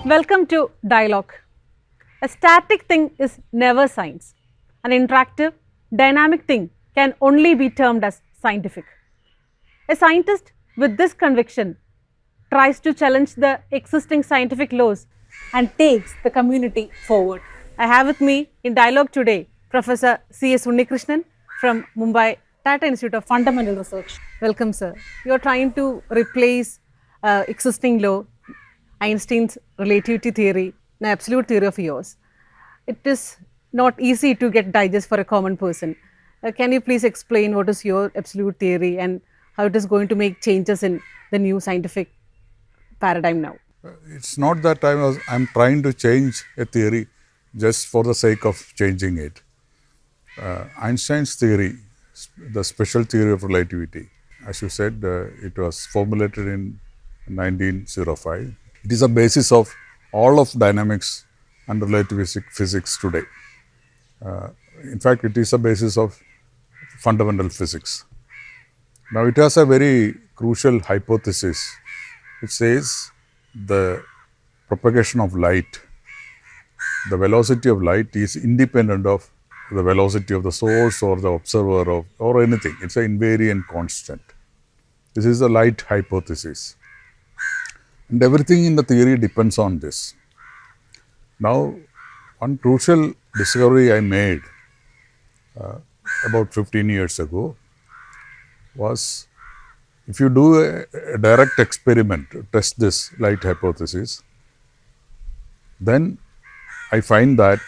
Welcome to Dialogue. A static thing is never science. An interactive, dynamic thing can only be termed as scientific. A scientist with this conviction tries to challenge the existing scientific laws and takes the community forward. I have with me in dialogue today Professor C.S. Unnikrishnan from Mumbai Tata Institute of Fundamental Research. Welcome, sir. You are trying to replace existing law, Einstein's relativity theory, an absolute theory of yours. It is not easy to get digest for a common person. Can you please explain what is your absolute theory and how it is going to make changes in the new scientific paradigm now? It's not that I'm trying to change a theory just for the sake of changing it. Einstein's theory, the special theory of relativity, as you said, it was formulated in 1905. It is a basis of all of dynamics and relativistic physics today. In fact, it is a basis of fundamental physics. Now, it has a very crucial hypothesis. It says the propagation of light, the velocity of light is independent of the velocity of the source or the observer or anything. It's an invariant constant. This is the light hypothesis. And everything in the theory depends on this. Now, one crucial discovery I made about 15 years ago was, if you do a direct experiment to test this light hypothesis, then I find that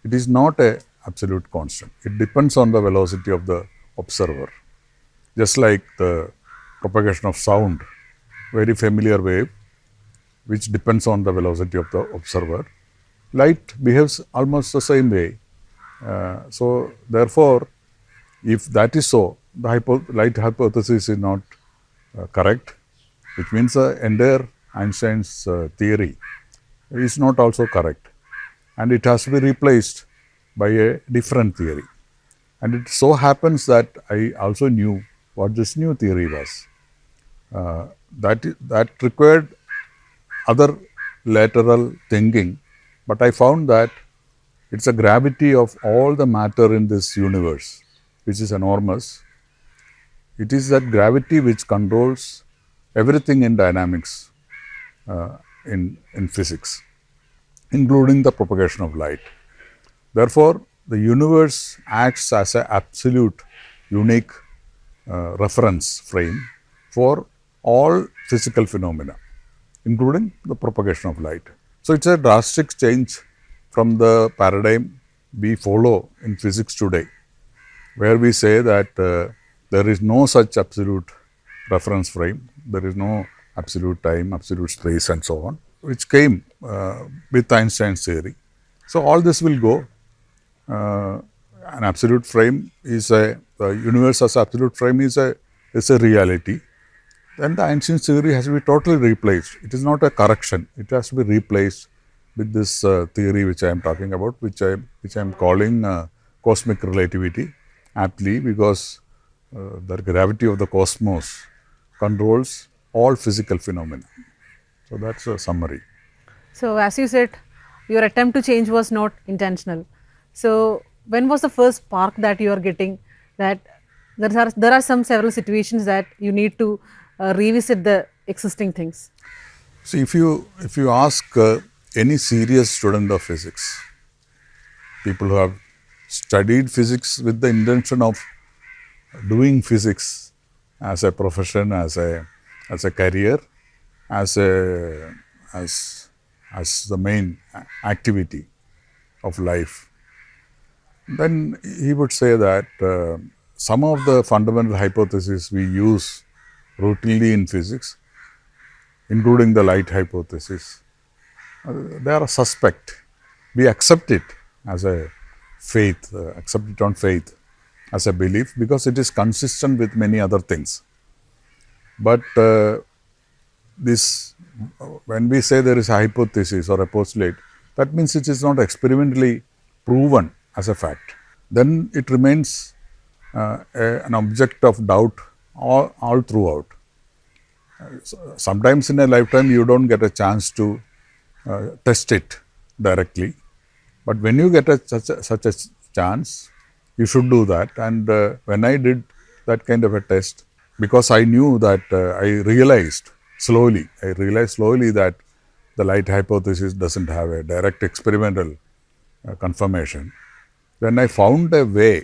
it is not an absolute constant. It depends on the velocity of the observer. Just like the propagation of sound, very familiar wave, which depends on the velocity of the observer. Light behaves almost the same way. So, therefore, if that is so, the light hypothesis is not correct, which means the entire Einstein's theory is not also correct, and it has to be replaced by a different theory. And it so happens that I also knew what this new theory was. That required other lateral thinking, but I found that it's a gravity of all the matter in this universe, which is enormous. It is that gravity which controls everything in dynamics, in physics, including the propagation of light. Therefore, the universe acts as an absolute, unique reference frame for all physical phenomena, including the propagation of light. So, it's a drastic change from the paradigm we follow in physics today, where we say that there is no such absolute reference frame, there is no absolute time, absolute space and so on, which came with Einstein's theory. So, all this will go. An absolute frame is the universe as absolute frame is a reality. Then the Einstein's theory has to be totally replaced. It is not a correction. It has to be replaced with this theory which I am talking about, which I am calling cosmic relativity, aptly because the gravity of the cosmos controls all physical phenomena. So, that's a summary. So, as you said, your attempt to change was not intentional. So, when was the first spark that you are getting that there are several situations that you need to revisit the existing things? See, if you ask any serious student of physics, people who have studied physics with the intention of doing physics as a profession, as a career, as the main activity of life, then he would say that some of the fundamental hypotheses we use routinely in physics, including the light hypothesis, they are a suspect. We accept it as a faith, accept it on faith as a belief because it is consistent with many other things. But when we say there is a hypothesis or a postulate, that means it is not experimentally proven as a fact. Then it remains an object of doubt all throughout. Sometimes in a lifetime you don't get a chance to test it directly. But when you get such a chance, you should do that. And when I did that kind of a test, because I knew that I realized slowly that the light hypothesis doesn't have a direct experimental confirmation. Then I found a way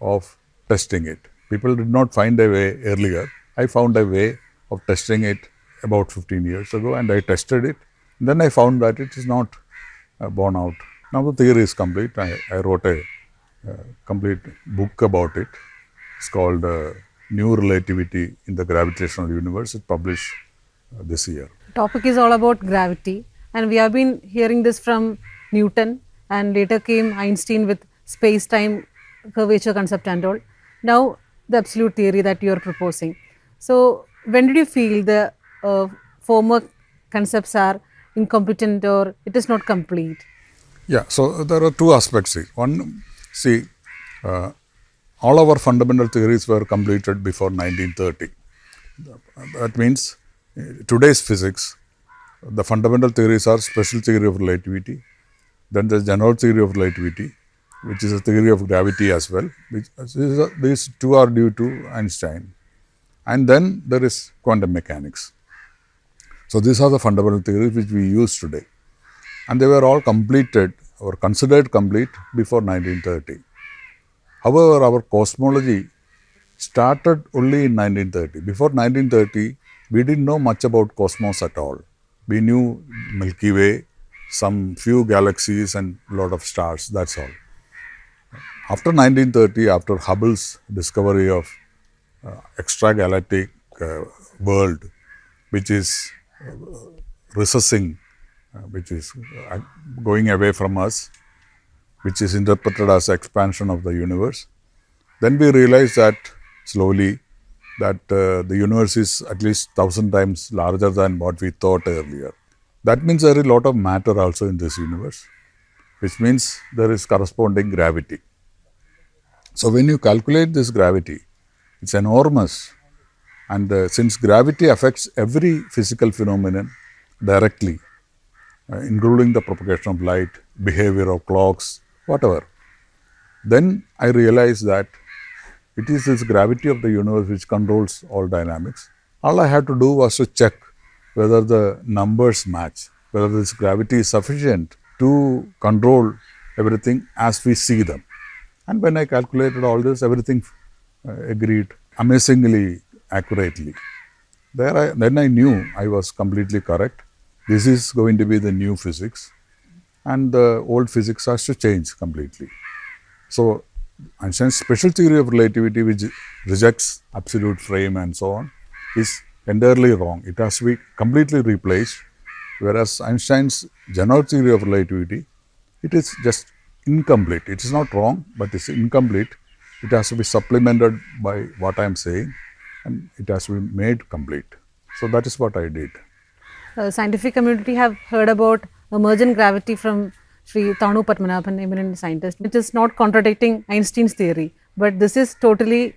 of testing it. People did not find a way earlier. I found a way of testing it about 15 years ago, and I tested it. Then I found that it is not borne out. Now the theory is complete. I wrote a complete book about it. It's called New Relativity in the Gravitational Universe. It published this year. Topic is all about gravity, and we have been hearing this from Newton, and later came Einstein with space-time curvature concept and all. Now the absolute theory that you are proposing. So when did you feel the former concepts are incompetent or it is not complete? Yeah, so there are two aspects here. One, see, all our fundamental theories were completed before 1930. That means today's physics, the fundamental theories are special theory of relativity, then the general theory of relativity, which is a theory of gravity as well. These two are due to Einstein. And then there is quantum mechanics. So these are the fundamental theories which we use today. And they were all completed or considered complete before 1930. However, our cosmology started only in 1930. Before 1930, we didn't know much about cosmos at all. We knew Milky Way, some few galaxies and a lot of stars, that's all. After 1930, after Hubble's discovery of extragalactic world, which is recessing, which is going away from us, which is interpreted as expansion of the universe, then we realize that slowly that the universe is at least 1,000 times larger than what we thought earlier. That means there is a lot of matter also in this universe, which means there is corresponding gravity. So when you calculate this gravity, it's enormous. And since gravity affects every physical phenomenon directly, including the propagation of light, behavior of clocks, whatever, then I realized that it is this gravity of the universe which controls all dynamics. All I had to do was to check whether the numbers match, whether this gravity is sufficient to control everything as we see them. And when I calculated all this, everything agreed amazingly accurately. Then I knew I was completely correct. This is going to be the new physics, and the old physics has to change completely. So Einstein's special theory of relativity, which rejects absolute frame and so on, is entirely wrong. It has to be completely replaced, whereas Einstein's general theory of relativity, it is just incomplete. It is not wrong, but it's incomplete. It has to be supplemented by what I am saying, and it has to be made complete. So that is what I did. Scientific community have heard about emergent gravity from Sri Thanu Padmanabhan, eminent scientist, which is not contradicting Einstein's theory, but this is totally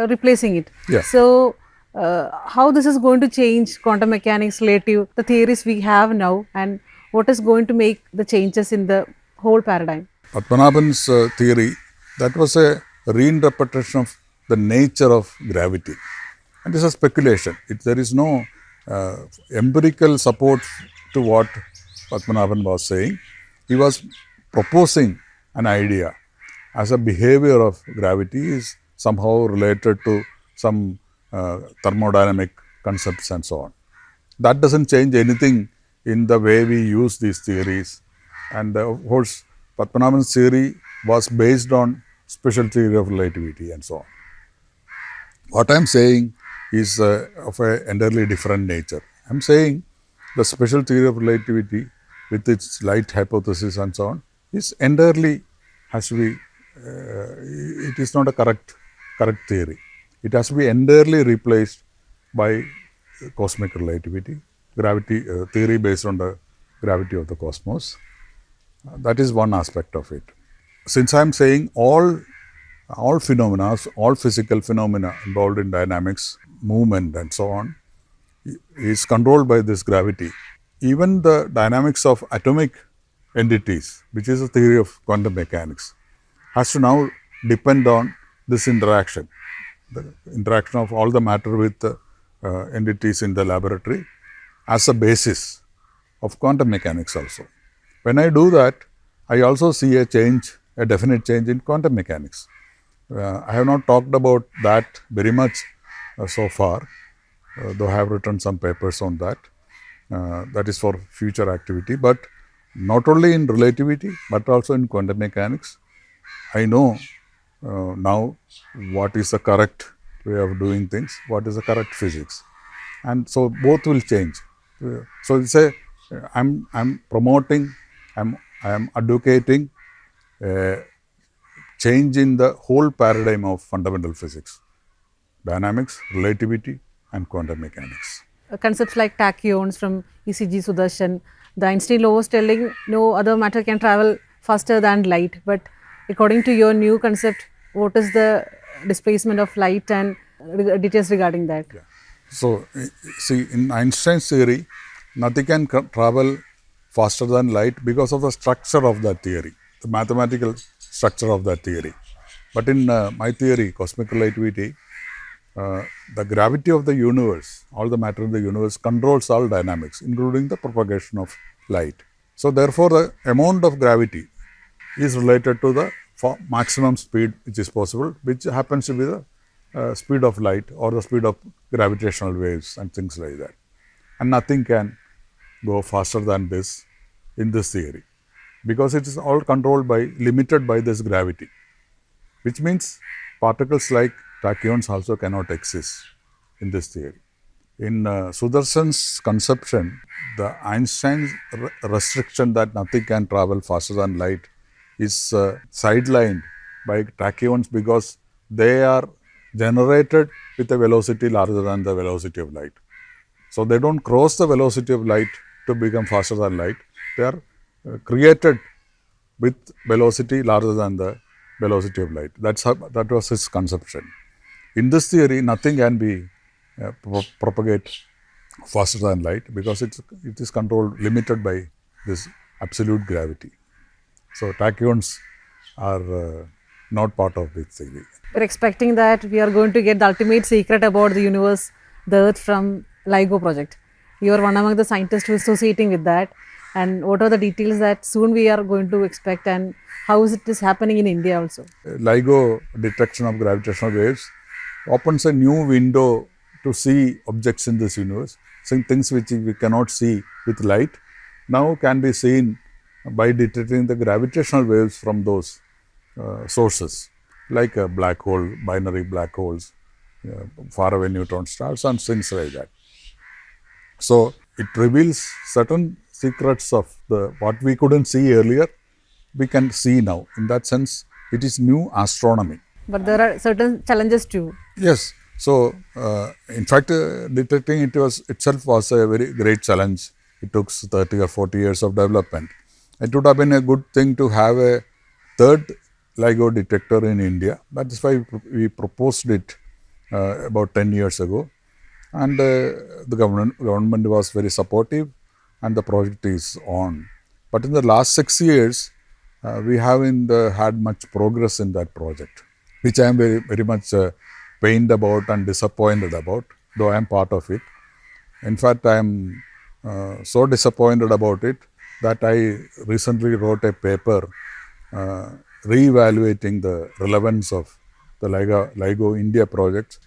replacing it. Yeah. So how this is going to change quantum mechanics, relative, the theories we have now, and what is going to make the changes in the whole paradigm? Padmanabhan's theory, that was a reinterpretation of the nature of gravity. And this is speculation. There is no empirical support to what Padmanabhan was saying. He was proposing an idea as a behavior of gravity is somehow related to some thermodynamic concepts and so on. That doesn't change anything in the way we use these theories. And of course, Padmanabhan's theory was based on special theory of relativity and so on. What I am saying is of an entirely different nature. I am saying the special theory of relativity with its light hypothesis and so on is entirely has to be, it is not a correct theory. It has to be entirely replaced by cosmic relativity, gravity theory based on the gravity of the cosmos. That is one aspect of it. Since I am saying all phenomena, all physical phenomena involved in dynamics, movement and so on is controlled by this gravity, even the dynamics of atomic entities, which is a theory of quantum mechanics, has to now depend on this interaction, the interaction of all the matter with the entities in the laboratory as a basis of quantum mechanics also. When I do that, I also see a change, a definite change in quantum mechanics. I have not talked about that very much so far, though I have written some papers on that. That is for future activity, but not only in relativity, but also in quantum mechanics. I know now what is the correct way of doing things, what is the correct physics, and so both will change. So it's a I'm promoting, I am advocating change in the whole paradigm of fundamental physics, dynamics, relativity, and quantum mechanics. Concepts like tachyons from ECG Sudarshan, the Einstein law was telling no other matter can travel faster than light. But according to your new concept, what is the displacement of light and details regarding that? Yeah. So, see, in Einstein's theory, nothing can travel faster than light because of the structure of that theory, the mathematical structure of that theory. But in my theory, cosmic relativity, the gravity of the universe, all the matter in the universe controls all dynamics, including the propagation of light. So, therefore, the amount of gravity is related to the maximum speed which is possible, which happens to be the speed of light or the speed of gravitational waves and things like that. And nothing can go faster than this in this theory, because it is all controlled by, limited by this gravity, which means particles like tachyons also cannot exist in this theory. In Sudarshan's conception, the Einstein's restriction that nothing can travel faster than light is sidelined by tachyons because they are generated with a velocity larger than the velocity of light. So, they do not cross the velocity of light to become faster than light, they are created with velocity larger than the velocity of light. That was his conception. In this theory, nothing can be propagate faster than light because it is controlled, limited by this absolute gravity. So, tachyons are not part of this theory. We're expecting that we are going to get the ultimate secret about the universe, the Earth, from LIGO project. You are one among the scientists who is associating with that. And what are the details that soon we are going to expect, and how is it happening in India also? LIGO detection of gravitational waves opens a new window to see objects in this universe. Some things which we cannot see with light now can be seen by detecting the gravitational waves from those sources, like a black hole, binary black holes, faraway neutron stars and things like that. So, it reveals certain secrets of what we couldn't see earlier, we can see now. In that sense, it is new astronomy. But there are certain challenges too. Yes. So, in fact, detecting it itself was a very great challenge. It took 30 or 40 years of development. It would have been a good thing to have a third LIGO detector in India. That is why we proposed it about 10 years ago. And the government was very supportive, and the project is on. But in the last 6 years, we haven't had much progress in that project, which I am very much pained about and disappointed about, though I am part of it. In fact, I am so disappointed about it that I recently wrote a paper re-evaluating the relevance of the LIGO India project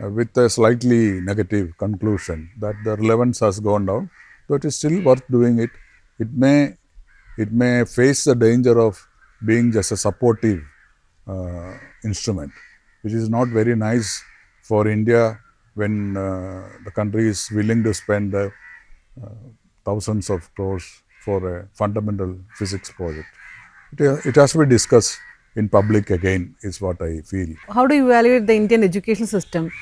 with a slightly negative conclusion that the relevance has gone down, though it is still worth doing it. It may face the danger of being just a supportive instrument, which is not very nice for India when the country is willing to spend thousands of crores for a fundamental physics project. It has to be discussed in public again, is what I feel. How do you evaluate the Indian education system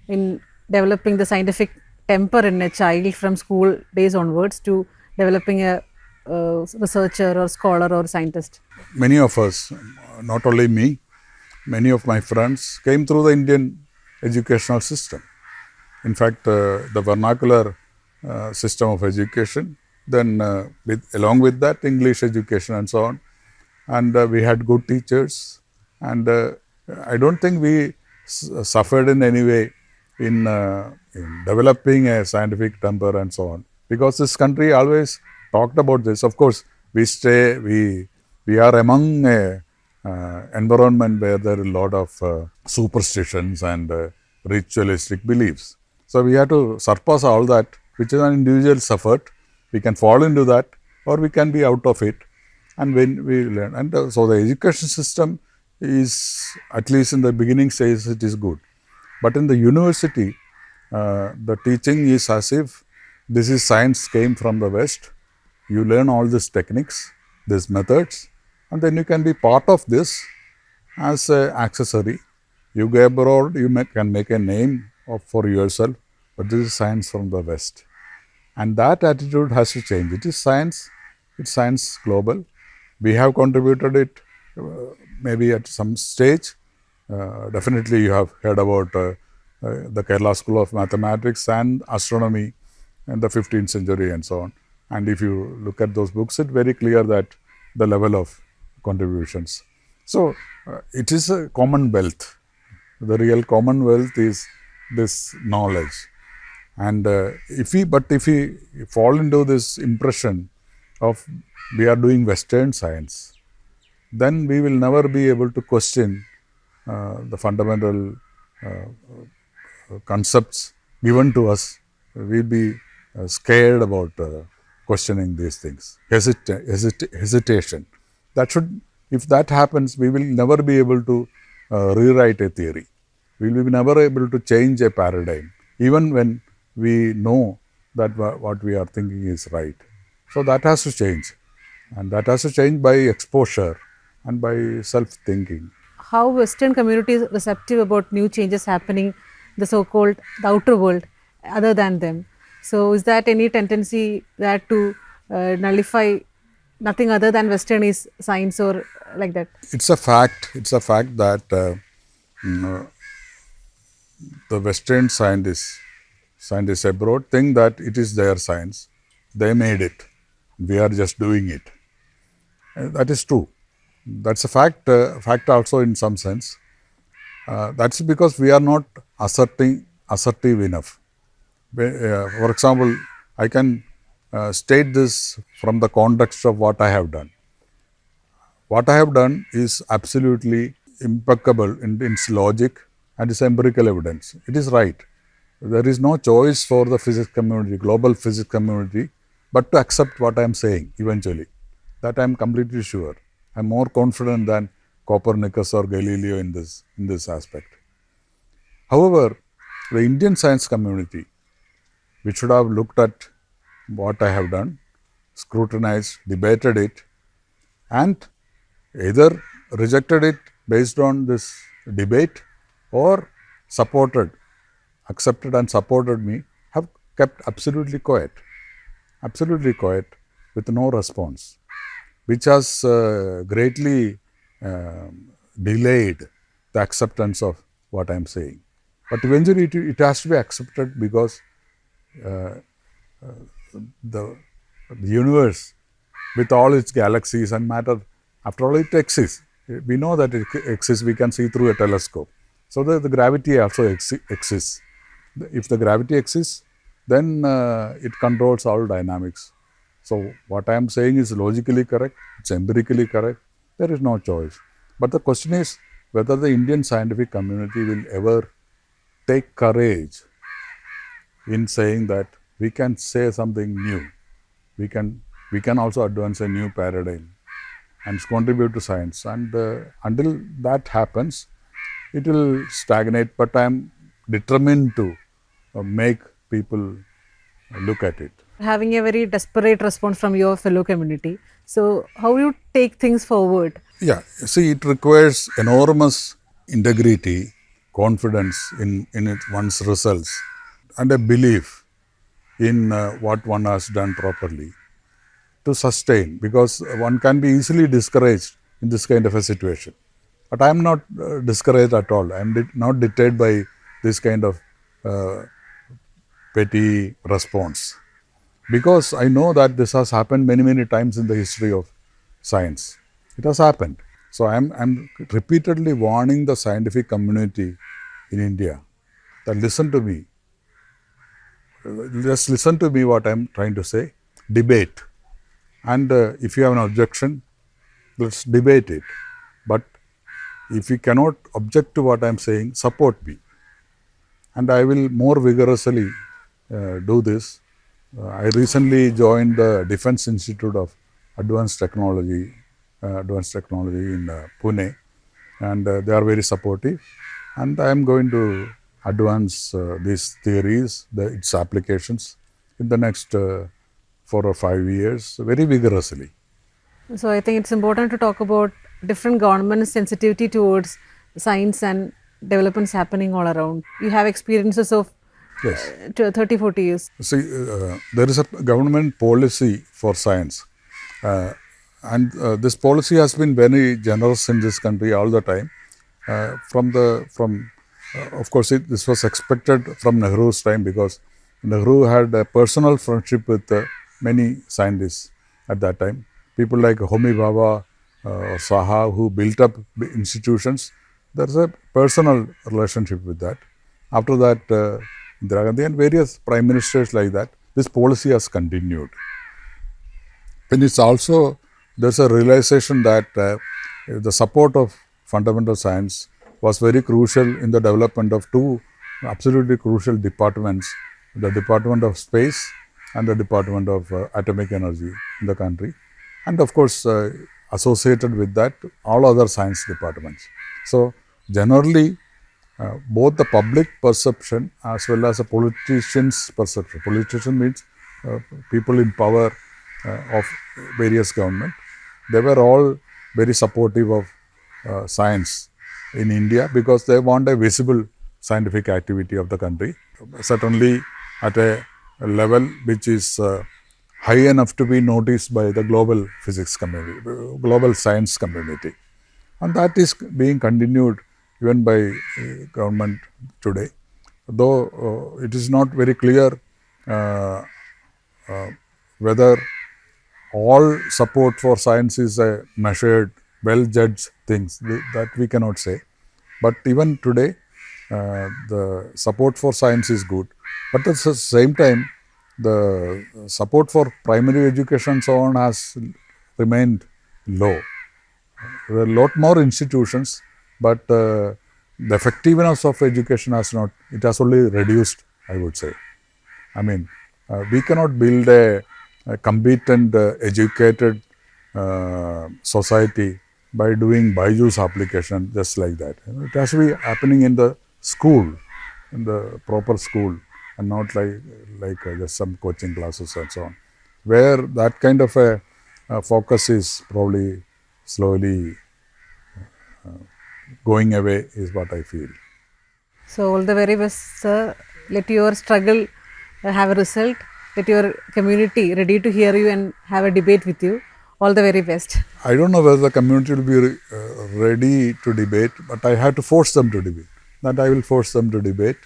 in developing the scientific temper in a child from school days onwards to developing a researcher or scholar or scientist? Many of us, not only me, many of my friends came through the Indian educational system. In fact, the vernacular system of education then along with that, English education and so on. And we had good teachers, and I don't think we suffered in any way in developing a scientific temper and so on, because this country always talked about this. Of course, we are among a environment where there are a lot of superstitions and ritualistic beliefs. So we have to surpass all that, which is an individual effort. We can fall into that, or we can be out of it. And when we learn, and so the education system is, at least in the beginning stage, it is good. But in the university, the teaching is as if this is science came from the West. You learn all these techniques, these methods, and then you can be part of this as an accessory. You go abroad, you can make a name for yourself, but this is science from the West. And that attitude has to change. It is science, it's science global. We have contributed it maybe at some stage. Definitely you have heard about the Kerala School of Mathematics and Astronomy in the 15th century and so on. And if you look at those books, it's very clear that the level of contributions. So it is a commonwealth. The real commonwealth is this knowledge. And if we fall into this impression of we are doing Western science, then we will never be able to question the fundamental concepts given to us. We'll be scared about questioning these things, hesitation. That should, if that happens, we will never be able to rewrite a theory. We will be never able to change a paradigm, even when we know that what we are thinking is right. So that has to change, and that has to change by exposure and by self-thinking. How Western community is receptive about new changes happening, the so-called the outer world, other than them. So is that any tendency that to nullify nothing other than Western is science or like that? It's a fact. It's a fact that the Western scientists abroad think that it is their science. They made it. We are just doing it. That is true. That's a fact also in some sense. That's because we are not assertive enough. For example, I can state this from the context of what I have done. What I have done is absolutely impeccable in its logic and its empirical evidence. It is right. There is no choice for the physics community, global physics community, but to accept what I am saying eventually. That I am completely sure. I am more confident than Copernicus or Galileo in this aspect. However, the Indian science community, which should have looked at what I have done, scrutinized, debated it, and either rejected it based on this debate or accepted and supported me, have kept absolutely quiet with no response, which has greatly delayed the acceptance of what I am saying. But eventually it has to be accepted, because the universe, with all its galaxies and matter, after all, it exists. We know that it exists, we can see through a telescope. So the gravity also exists. If the gravity exists, then it controls all dynamics. So what I am saying is logically correct, it's empirically correct, there is no choice. But the question is whether the Indian scientific community will ever take courage in saying that we can say something new. We can also advance a new paradigm and contribute to science. And until that happens, it will stagnate. But I am determined to make people look at it. Having a very desperate response from your fellow community. So how do you take things forward? Yeah, see, it requires enormous integrity, confidence in one's results, and a belief in what one has done properly to sustain, because one can be easily discouraged in this kind of a situation. But I am not discouraged at all. I am not deterred by this kind of petty response. because I know that this has happened many, many times in the history of science. It has happened. So I'm repeatedly warning the scientific community in India that listen to me. Just listen to me what I'm trying to say. Debate. And if you have an objection, let's debate it. But if you cannot object to what I'm saying, support me. And I will more vigorously do this. I recently joined the Defense Institute of Advanced Technology in Pune, and they are very supportive. And I am going to advance these theories, its applications in the next 4 or 5 years very vigorously. So I think it's important to talk about different governments' sensitivity towards science and developments happening all around. You have experiences of Yes. 30, 40 years. See, there is a government policy for science, and this policy has been very generous in this country all the time. Of course, this was expected from Nehru's time, because Nehru had a personal friendship with many scientists at that time. People like Homi Bhabha or Saha, who built up institutions. There's a personal relationship with that. After that, Indira Gandhi and various prime ministers like that, this policy has continued. And it's also, there's a realization that the support of fundamental science was very crucial in the development of two absolutely crucial departments, the Department of Space and the Department of Atomic Energy in the country. And of course, associated with that, all other science departments. So generally, both the public perception as well as a politician's perception. Politician means people in power of various government. They were all very supportive of science in India, because they want a visible scientific activity of the country, certainly at a level which is high enough to be noticed by the global physics community, global science community. And that is being continued even by government today, though it is not very clear whether all support for science is a measured, well-judged things, that we cannot say. But even today, the support for science is good. But at the same time, the support for primary education and so on has remained low. There are a lot more institutions, but the effectiveness of education has not, it has only reduced, I would say. I mean, we cannot build a competent, educated society by doing Byju's application just like that. It has to be happening in the school, in the proper school, and not like just some coaching classes and so on, where that kind of a focus is probably slowly going away, is what I feel. So all the very best, sir. Let your struggle have a result. Let your community ready to hear you and have a debate with you. All the very best. I don't know whether the community will be ready to debate, but I have to force them to debate. That I will force them to debate,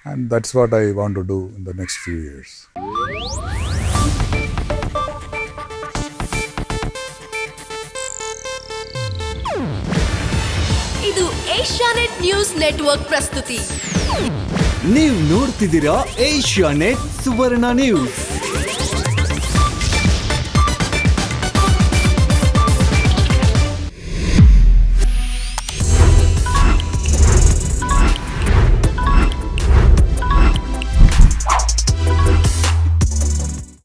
and that's what I want to do in the next few years. ಇದು Asianet news network ಪ್ರಸ್ತುತಿ. ನೀವು ನೋಡ್ತಿದ್ದೀರಾ Asianet ಸುವರ್ಣ news.